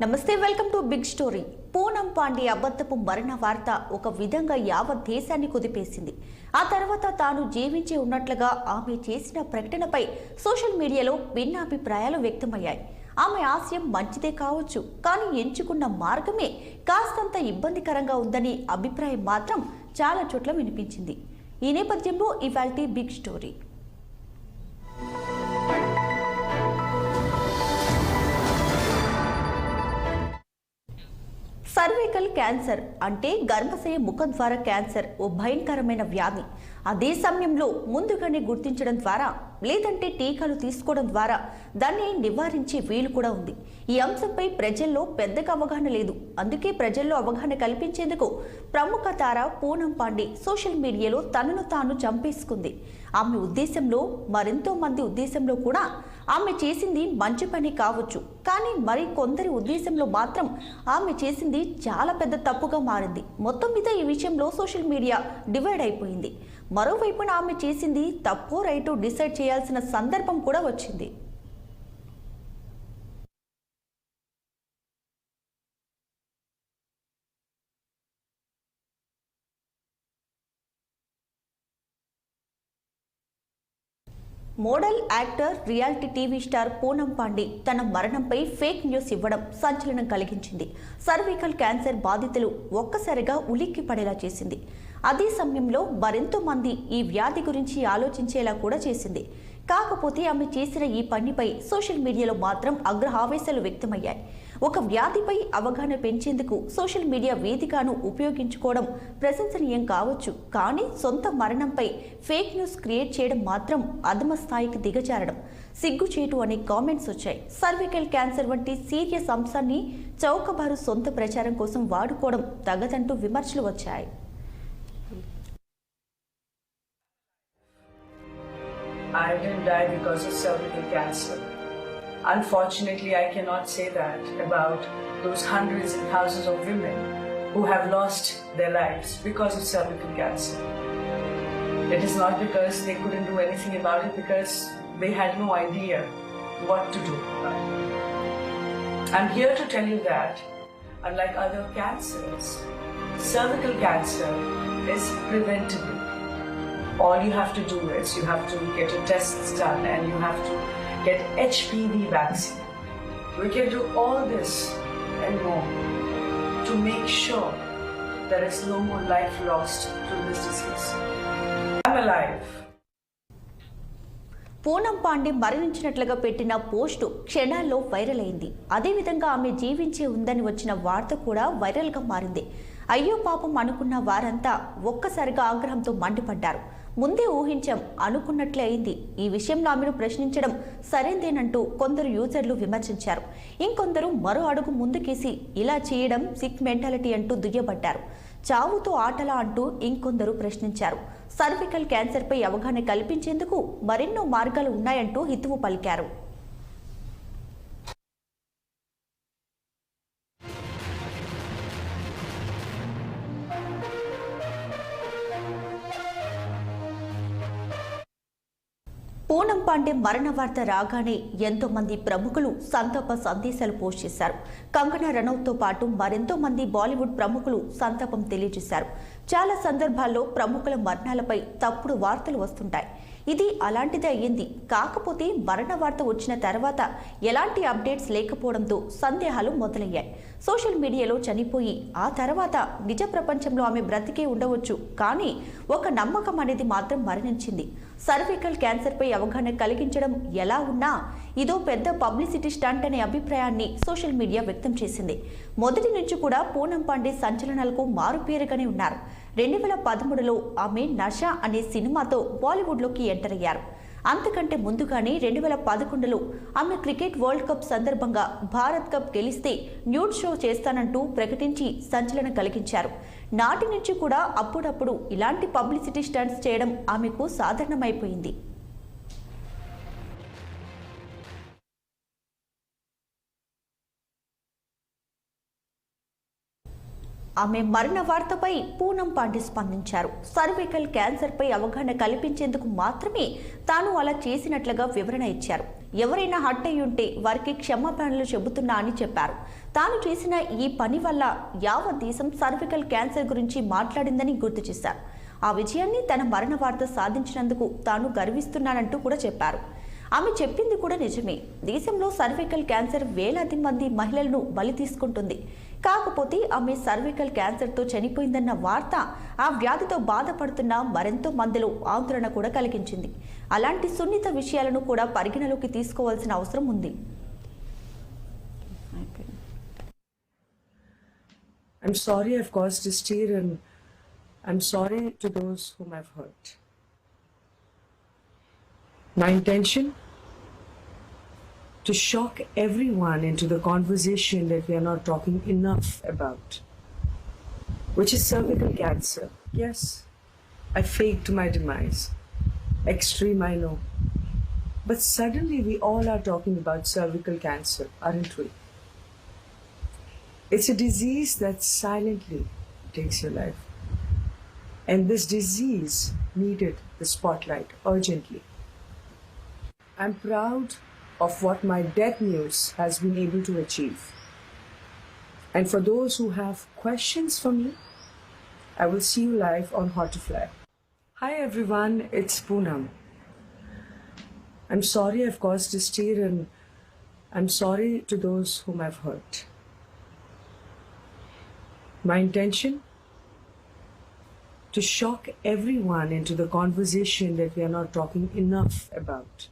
నమస్తే, welcome to big story. Poonam Pandey అబద్ధపు మరణ వార్త ఒక విధంగా యావత్ దేశాన్ని కుదిపేసింది. ఆ తర్వాత తాను జీవించి ఉన్నట్లుగా ఆమె చేసిన ప్రకటనపై సోషల్ మీడియాలో భిన్నాభిప్రాయాలు వ్యక్తమయ్యాయి. ఆమె ఆశయం మంచిదే కావచ్చు, కానీ ఎంచుకున్న మార్గమే కాస్తంత ఇబ్బందికరంగా ఉందని అభిప్రాయం మాత్రం చాలా చోట్ల వినిపించింది. ఈ నేపథ్యంలో ఇవాల్టి బిగ్ స్టోరీ. సర్వైకల్ క్యాన్సర్ అంటే గర్భాశయ ముఖద్వార క్యాన్సర్ ఓ భయంకరమైన వ్యాధి. అదే సమయంలో ముందుగానే గుర్తించడం ద్వారా లేదంటే టీకాలు తీసుకోవడం ద్వారా దాన్ని నివారించే వీలు కూడా ఉంది. ఈ అంశంపై ప్రజల్లో పెద్దగా అవగాహన లేదు. అందుకే ప్రజల్లో అవగాహన కల్పించేందుకు ప్రముఖ తార పూనం పాండే సోషల్ మీడియాలో తనను తాను చంపేసుకుంది. ఆమె ఉద్దేశంలో మరెంతో మంది ఉద్దేశంలో కూడా ఆమె చేసింది మంచి పని కావచ్చు, కానీ మరి కొందరి ఉద్దేశంలో మాత్రం ఆమె చేసింది చాలా పెద్ద తప్పుగా మారింది. మొత్తం మీద ఈ విషయంలో సోషల్ మీడియా డివైడ్ అయిపోయింది. మరోవైపున ఆమె చేసింది తప్పో రైటో డిసైడ్ చేయాల్సిన సందర్భం కూడా వచ్చింది. Model, actor, reality TV star Poonam Pandey తన మరణంపై ఫేక్ న్యూస్ ఇవ్వడం సంచలనం కలిగించింది. సర్వైకల్ క్యాన్సర్ బాధితులు ఒక్కసారిగా ఉలిక్కి పడేలా చేసింది. అదే సమయంలో మరెంతో మంది ఈ వ్యాధి గురించి ఆలోచించేలా కూడా చేసింది. కాకపోతే ఆమె చేసిన ఈ పనిపై సోషల్ మీడియాలో మాత్రం ఆగ్రహావేశాలు వ్యక్తమయ్యాయి. ఒక వ్యాధిపై అవగాహన పెంచేందుకు సోషల్ మీడియా వేదికను ఉపయోగించుకోవడం ప్రశంసనీయం కావచ్చు, కానీ సొంత మరణంపై ఫేక్ న్యూస్ క్రియేట్ చేయడం మాత్రం అధమ స్థాయికి దిగజారడం సిగ్గుచేటు అనే కామెంట్స్ వచ్చాయి. సర్వైకల్ క్యాన్సర్ వంటి సీరియస్ అంశాన్ని చౌకబారు సొంత ప్రచారం కోసం వాడుకోవడం తగదంటూ విమర్శలు వచ్చాయి. I didn't die because of cervical cancer. Unfortunately, I cannot say that about those hundreds and thousands of women who have lost their lives because of cervical cancer. It is not because they couldn't do anything about it, because they had no idea what to do. I'm here to tell you that, unlike other cancers, cervical cancer is preventable. All you have to do is you have to get your tests done and you have to get HPV vaccine. We can do all this and more to make sure there is no more life lost to this disease. I'm alive. Poonam Pandey మరణించినట్లుగా పెట్టిన post క్షణాల్లో viral అయింది. అదేవిధంగా ఆమె జీవించే ఉందని వచ్చిన వార్త కూడా వైరల్గా మారింది. అయ్యో పాపం అనుకున్న వారంతా ఒక్కసారిగా ఆగ్రహంతో మండిపడ్డారు. ముందే ఊహించాం అనుకున్నట్లే అయింది. ఈ విషయంలో ఆమెను ప్రశ్నించడం సరైందేనంటూ కొందరు యూజర్లు విమర్శించారు. ఇంకొందరు మరో అడుగు ముందుకేసి ఇలా చేయడం సిక్ మెంటాలిటీ అంటూ దుయ్యబట్టారు. చావుతో ఆటలా అంటూ ఇంకొందరు ప్రశ్నించారు. సర్వైకల్ క్యాన్సర్పై అవగాహన కల్పించేందుకు మరెన్నో మార్గాలు ఉన్నాయంటూ హితవు పలికారు. పూనం పాండే మరణ వార్త రాగానే ఎంతో మంది ప్రముఖులు సంతాప సందేశాలు పోస్ట్ చేశారు. కంగనా రనౌత్తో పాటు మరెంతో మంది బాలీవుడ్ ప్రముఖులు సంతాపం తెలియజేశారు. చాలా సందర్భాల్లో ప్రముఖుల మరణాలపై తప్పుడు వార్తలు వస్తుంటాయి. ఇది అలాంటిదే అయ్యింది. కాకపోతే మరణ వార్త వచ్చిన తర్వాత ఎలాంటి అప్డేట్స్ లేకపోవడంతో సందేహాలు మొదలయ్యాయి. సోషల్ మీడియాలో చనిపోయి ఆ తర్వాత నిజ ప్రపంచంలో ఆమె బ్రతికే ఉండవచ్చు, కానీ ఒక నమ్మకం అనేది మాత్రం మరణించింది. సర్వైకల్ క్యాన్సర్పై అవగాహన కలిగించడం ఎలా ఉన్నా ఇదో పెద్ద పబ్లిసిటీ స్టంట్ అనే అభిప్రాయాన్ని సోషల్ మీడియా వ్యక్తం చేసింది. మొదటి నుంచి కూడా పూనం పాండే సంచలనాలకు మారుపేరుగానే ఉన్నారు. 2013లో ఆమె నషా అనే సినిమాతో బాలీవుడ్లోకి ఎంటర్ అయ్యారు. అంతకంటే ముందుగానే 2011లో ఆమె క్రికెట్ వరల్డ్ కప్ సందర్భంగా భారత్ కప్ గెలిస్తే న్యూడ్ షో చేస్తానంటూ ప్రకటించి సంచలనం కలిగించారు. నాటి నుంచి కూడా అప్పుడప్పుడు ఇలాంటి పబ్లిసిటీ స్టంట్స్ చేయడం ఆమెకు సాధారణమైపోయింది. ఆమె మరణ వార్తపై పూనం పాండే స్పందించారు. సర్వైకల్ క్యాన్సర్పై అవగాహన కల్పించేందుకు మాత్రమే తాను అలా చేసినట్లుగా వివరణ ఇచ్చారు. ఎవరైనా హట్ అయి ఉంటే వారికి క్షమాపణలు చెబుతున్నా అని చెప్పారు. తాను చేసిన ఈ పని వల్ల యావత్ దేశం సర్వికల్ క్యాన్సర్ గురించి మాట్లాడిందని గుర్తు చేశారు. ఆ విజయాన్ని తన మరణ వార్త సాధించినందుకు తాను గర్విస్తున్నానంటూ కూడా చెప్పారు. ఆమె చెప్పింది కూడా నిజమే. దేశంలో సర్వికల్ క్యాన్సర్ వేలాది మంది మహిళలను బలి తీసుకుంటుంది. కాకపోతే ఆమె సర్వికల్ క్యాన్సర్తో చనిపోయిందన్న వార్త ఆ వ్యాధితో బాధపడుతున్న మరెంతో మందిలో ఆందోళన కూడా కలిగించింది. అలాంటి సున్నిత విషయాలను కూడా పరిగణలోకి తీసుకోవాల్సిన అవసరం ఉంది. I'm sorry I've caused this tear, and I'm sorry to those whom I've hurt. My intention? To shock everyone into the conversation that we are not talking enough about, which is cervical cancer. Yes, I faked my demise. Extreme, I know. But suddenly we all are talking about cervical cancer, aren't we? It's a disease that silently takes your life. And this disease needed the spotlight urgently. I'm proud of what my death news has been able to achieve. And for those who have questions for me, I will see you live on Hot to Fly. Hi everyone, it's Poonam. I'm sorry I've caused this tear, and I'm sorry to those whom I've hurt. My intention? To shock everyone into the conversation that we are not talking enough about,